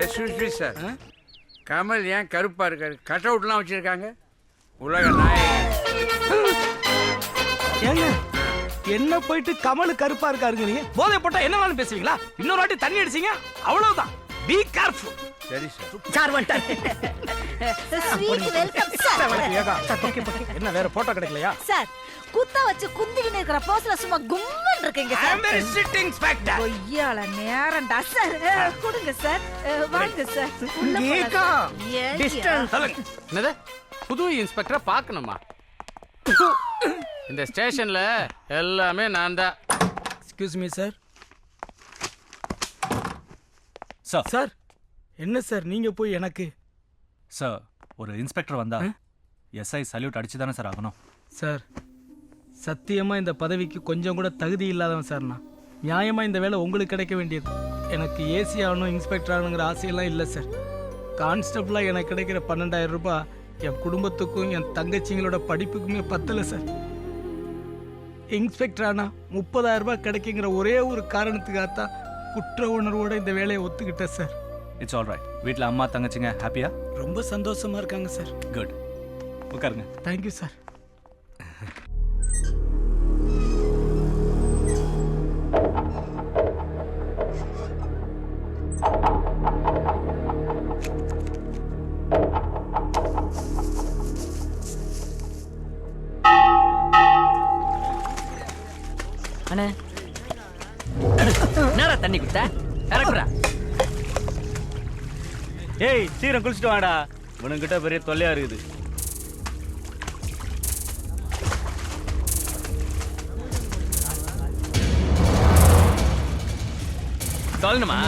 SV sir, Kamal ஏன் கருப்பா இருக்காரு? கட் அவுட்லாம் வச்சிருக்காங்க. உலக நாயகன். ஏங்க என்ன போயிட்டு கமல் கருப்பா இருக்காருங்க? நீங்க போதை போட்டா என்னவான்னு பேசுவீங்களா? இன்னொரு வாட்டி தண்ணி அடிச்சீங்க அவ்வளவுதான். Be careful. சரி சார். சார் வந்துட்டார். Sweet welcome sir. என்ன வேற போட்டோ கிடைக்கலையா? சார் குத்த வச்சு குந்திக்கிட்டு இருக்கிற போஸ்ல சும்மா கும்மன் இருக்கீங்க I sir. Am very sitting inspector. ஒய்யால நேரம்டா சார். கொடுங்க சார். வாங்க சார். உள்ள கேக்கா. போலாம். டிஸ்டன்ஸ். என்னது புது இன்ஸ்பெக்டரை பார்க்கணுமா? இந்த ஸ்டேஷன்ல எல்லாமே நான் தான். Excuse me sir. Sir sir என்ன சார் நீங்க போய் எனக்கு? சார் ஒரு இன்ஸ்பெக்டர் வந்தா எஸ்ஐ சல்யூட் அடிச்சு தானே சார் ஆகணும். சார் சத்தியமா இந்த பதவிக்கு கொஞ்சம் கூட தகுதி இல்லாதவன் சார் நான். நியாயமா இந்த வேலை உங்களுக்கு கிடைக்க வேண்டியது. எனக்கு ஏசி ஆகணும், இன்ஸ்பெக்டர் ஆகணுங்கிற ஆசையெல்லாம் இல்லை சார். கான்ஸ்டபிளா எனக்கு கிடைக்கிற 12,000 ரூபாய் என் குடும்பத்துக்கும் என் தங்கச்சிங்களோட படிப்புக்குமே பத்தலை சார். இன்ஸ்பெக்டர் ஆனா 30,000 ரூபாய் கிடைக்குங்கிற ஒரே ஒரு காரணத்துக்காகத்தான் குற்ற உணர்வோட இந்த வேலையை ஒத்துக்கிட்டேன் சார். It's all right. வீட்டில் அம்மா தங்கச்சிங்க ஹாப்பியா? ரொம்ப சந்தோஷமா இருக்காங்க சார். குட். உட்காருங்க. Thank you sir. அண்ணே என்னடா தண்ணி குடுத்த? இறக்குறா. ஏய் சீக்கிரம் குளிச்சுட்டு வாடா, உனக்கிட்ட பெரிய தொல்லையா இருக்குது. சொல்லணுமா?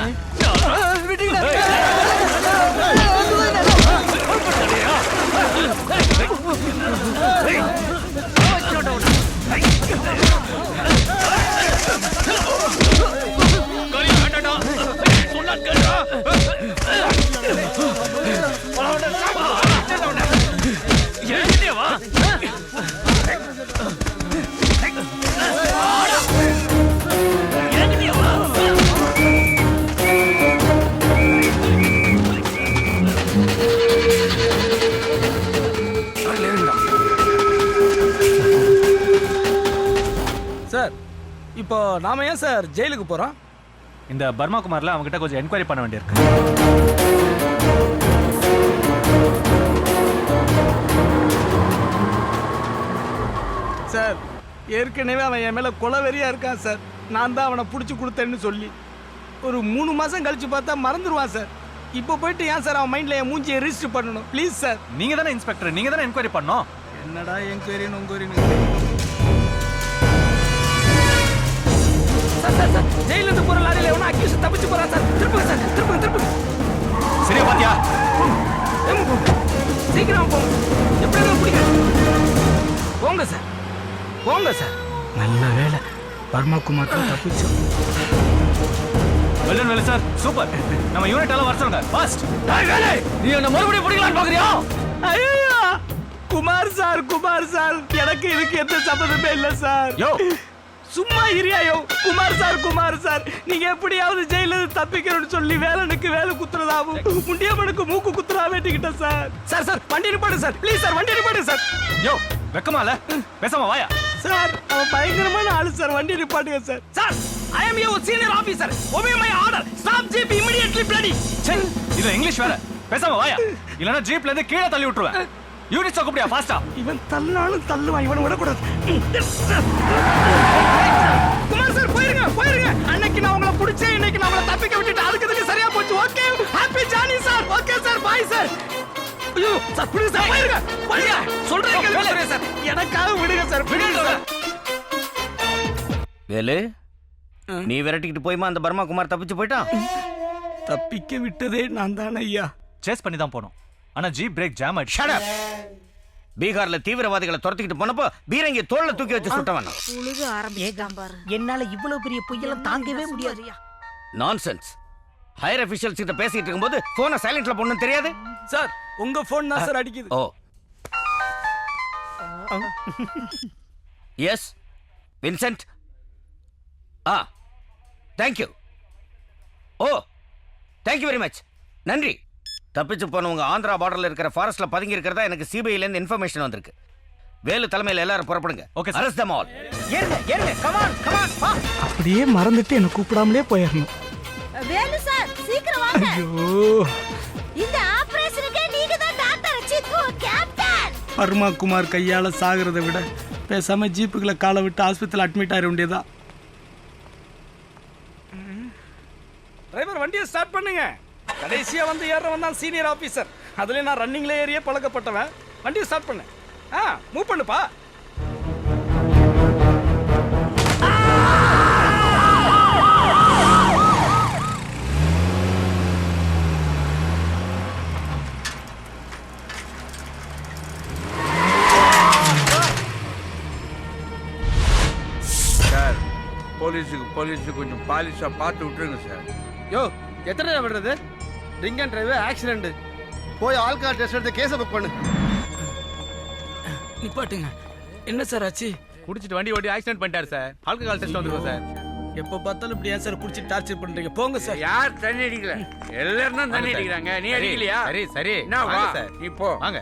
சார் இப்போ நாம ஏன் சார் ஜெயிலுக்கு போறோம்? இந்த பர்மா குமார்ல அவங்ககிட்ட கொஞ்சம் என்கொயரி பண்ண வேண்டியிருக்கு. சார் ஏற்கனவே அவன் என் மேல கொலவெறியா இருக்கான் சார். நான் தான் அவனை பிடிச்சி கொடுத்தேன்னு சொல்லி ஒரு 3 மாசம் கழிச்சு பார்த்தா மறந்துடுவான் சார். இப்போ போயிட்டு ஏன் சார் அவன் மைண்ட்ல என் மூஞ்சியை ரிஜிஸ்டர் பண்ணணும்? Please sir. நீங்க தானே இன்ஸ்பெக்டர், நீங்க தானே என்கொயரி பண்ணோம். என்னடா என்கொயரின்னு உங்கொயரின்னு. சார் சார் சார் ஜெயில இருந்து போற லாரியில எவனோ அக்யூஸ் தப்பிச்சு போறான் சார். திருப்புங்க சார், திருப்புங்க. சரியா பாத்தியா? சீக்கிரம் போங்க. எப்படி பிடிக்க போங்க சார், போங்க சார். நல்ல வேலை பர்மா குமார் தப்பிச்சோம். Well well sir, super. நம்ம யூனிட் எல்லாம் வர சொல்லுங்க ஃபாஸ்ட். நீ என்ன மறுபடியும் பிடிக்கலான்னு பாக்குறியா? ஐயோ குமார் சார் எனக்கு இதுக்கு எந்த சம்மதமே இல்ல சார். யோ சும்மா இரியாயோ. குமார் சார் நீங்க எப்படியாவது ஜெயில தப்பிக்கணும்னு சொல்லி வேலனுக்கு வேலை குத்துறதாவும் முண்டியம்மனுக்கு மூக்கு குத்துறா வேண்டிக்கிட்டேன் சார். சார் வண்டி நிப்பாடு சார், ப்ளீஸ் சார், வண்டி நிப்பாடு சார். யோ வெக்கமால பேசாம வாயா. சார் அவன் பயங்கரமான ஆளு சார், வண்டி நிப்பாட்டுங்க sir. Sir I am your senior officer, obey my order, stop jeep immediately bloody. சரி இது இங்கிலீஷ் வேற, பேசாம வாயா. இல்லனா ஜீப்ல இருந்து கீழ தள்ளி விட்டுருவேன். யூனிட் கூப்பிடியா ஃபாஸ்டா. இவன் தள்ளாலும் தள்ளுவான், இவனை விடக்கூடாது. குமார் சார் போயிருங்க. அன்னைக்கு நான் உங்களை பிடிச்சேன், இன்னைக்கு நான் உங்களை தப்பிக்க விட்டுட்டு அதுக்கு சரியா போச்சு. Okay happy journey sir. Okay sir, bye sir. ஐயோ சார் புரியுது சார், போயிருங்க. சொல்றேன் கேளுங்க சார், எனக்காக விடுங்க சார், விடுங்க சார். வேலு நீ விரட்டிக்கிட்டு போய்மா அந்த பர்மா குமார் தப்பிச்சு போயிட்டான். தப்பிக்க விட்டதே நான் தானே ஐயா. சேஸ் பண்ணி தான் போனோம், ஆனா ஜீப் பிரேக் ஜாம் ஆயிடுச்சு. Shut up. பீகார்ல தீவிரவாதிகளை துரத்திக்கிட்டு போனப்போ பீரங்கி தோல்ல தூக்கி வச்சு சுட்டவன். உழுக ஆரம்பிச்சிட்டான் பாரு. என்னால இவ்வளவு பெரிய பொய்யெல்லாம் தாங்கவே முடியாது. நான்சென்ஸ். ஹையர் அபிஷியல்ஸ் கிட்ட பேசிட்டு இருக்கும்போது போனை சைலண்ட்ல போடணும்னு தெரியாது சார். உங்க போன் தான் சார் அடிக்குது. ஓ எஸ் வின்சென்ட். தேங்க்யூ. ஓ தேங்க்யூ வெரி மச். நன்றி. தப்பிச்சு போனவங்க ஆந்திரா பார்டர்ல இருக்கிற ஃபாரஸ்ட்ல பதுங்கி இருக்கிறதா எனக்கு சிபிஐல இருந்து இன்ஃபர்மேஷன் வந்திருக்கு. வேலு தலைமையில எல்லாரும் புறப்படுங்க. Okay, sir. Arrest them all. ஏறுங்க கமான் வா. அப்படியே மறந்துட்டு என்னை கூப்பிடாமலே போயிடணும். வேலு சார் சீக்கிரம் வாங்க. ஐயோ, இந்த ஆபரேஷனுக்கு நீங்க தான் டாக்டர் சிக்கு கேப்டன். பர்மா குமார் கையால சாகிறத விட பேசாம ஜீப்புகளை காலை விட்டு ஆஸ்பத்திரியில் அட்மிட் ஆகிட வேண்டியதா. டிரைவர் வண்டியை ஸ்டார்ட் பண்ணுங்க. கடைசியா வந்து ஏறவன் தான் சீனியர் ஆபீசர். அதுல நான் ரன்னிங்ல ஏறியே பழக்கப்பட்டவன். வண்டியை ஸ்டார்ட் பண்ணு. மூவ் பண்ணுப்பா. சார் போலீஸுக்கு கொஞ்சம் பாலிஷா பார்த்து விட்டுருங்க சார். யோ எத்தனை விடுறது? Drink and drive accident. போய் ஆல்கஹால் டெஸ்ட் எடுத்து கேஸை புக் பண்ணு. நிப்பாட்டுங்க. என்ன சார் ஆச்சு? குடிச்சிட்டு வண்டி ஓட்டி ஆக்சிடென்ட் பண்ணிட்டாரு சார். ஆல்கஹால் டெஸ்ட் வந்துருவோம் சார். எப்போ பார்த்தாலும் இப்படி ஏன் சார் குடிச்சு டார்ச்சர் பண்றீங்க? போங்க சார். யார் தண்ணி அடிக்கல? எல்லாரும் தான் தண்ணி அடிக்கிறாங்க. நீ அடிக்கலையா? சரி என்ன வா சார். நீ போ. வாங்க.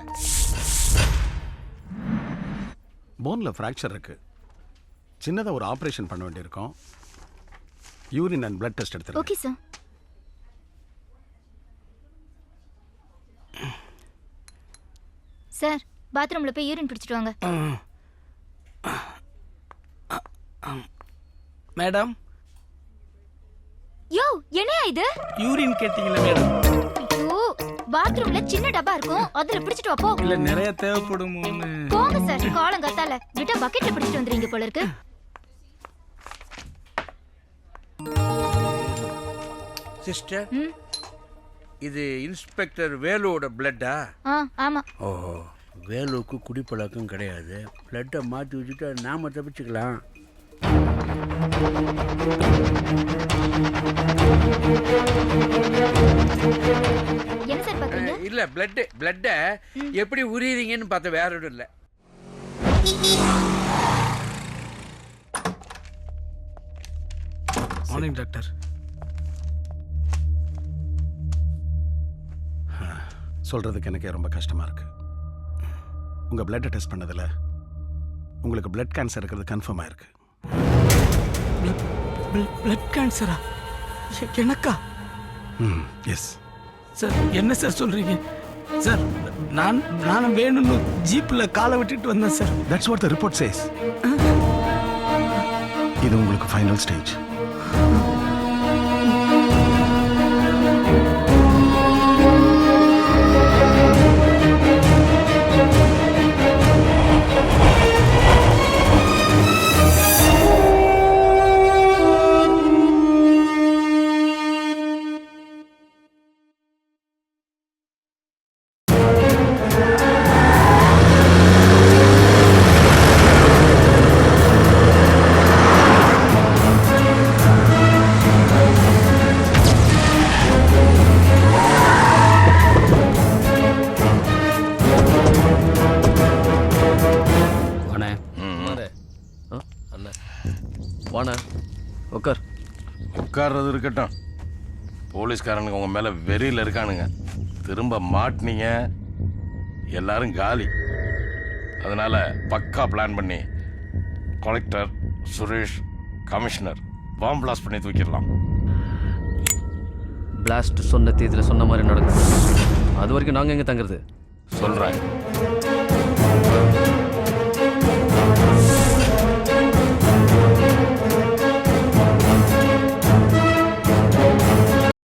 போனில் ஃப்ராக்சர் இருக்கு. சின்னதாக ஒரு ஆப்ரேஷன் பண்ண வேண்டியிருக்கும். யூரின் அண்ட் பிளட் டெஸ்ட் எடுத்துருங்க. Okay sir. சார் பாத்ரூம்ல போய் யூரின் பிடிச்சிட்டு வாங்க. மேடம், யோ என்னையா இது? யூரின் கேட்டீங்களா மேடம்? ஐயோ, பாத்ரூம்ல சின்ன டப்பா இருக்கும், அதுல பிடிச்சிட்டு வா போ. இல்ல நிறைய தேவைப்படுமோன்னு. போங்க சார். காலங்கத்தால விட்டா பக்கெட்ல பிடிச்சிட்டு வந்துறீங்க போல இருக்கு. சிஸ்டர், இது இன்ஸ்பெக்டர் வேலுவோட பிளட்டா? ஆமா. ஓஹோ, வேலுவுக்கு குடிப்பழக்கம் கிடையாது. பிளட்டை மாற்றி வச்சுட்டு நாம தப்பிச்சுக்கலாம். என்ன சார் பாக்குறீங்க? இல்ல பிளட்டை எப்படி உரியறீங்கன்னு பார்த்த, வேற ஒன்றும் இல்லை. Morning doctor. சொல்கிறதுக்கு எனக்கே ரொம்ப கஷ்டமாக இருக்கு. உங்கள் பிளட்டை டெஸ்ட் பண்ணதில் உங்களுக்கு பிளட் கேன்சர் இருக்கிறது கன்ஃபார்ம் ஆயிருக்கு. பிளட் கேன்சரா? எனக்கா? Yes sir. என்ன சார் சொல்றீங்க சார்? நானும் வேணும்னு ஜீப்ல காலை விட்டுட்டு வந்தேன் sir. That's what the report says. இது உங்களுக்கு ஃபைனல் ஸ்டேஜ். உட்கார்றது இருக்கட்டும். போலீஸ்காரனுக்கு உங்க மேல வெறியில் இருக்கானுங்க. திரும்ப மாட்டினீங்க, எல்லாரும் காலி. அதனால பக்கா பிளான் பண்ணி கலெக்டர், சுரேஷ், கமிஷனர் பாம்பு பிளாஸ்ட் பண்ணி தூக்கிடலாம். பிளாஸ்ட் சொன்ன தேதியில் சொன்ன மாதிரி நடக்குது. அது வரைக்கும் நாங்கள் எங்கே தங்குறது? சொல்கிறேன்.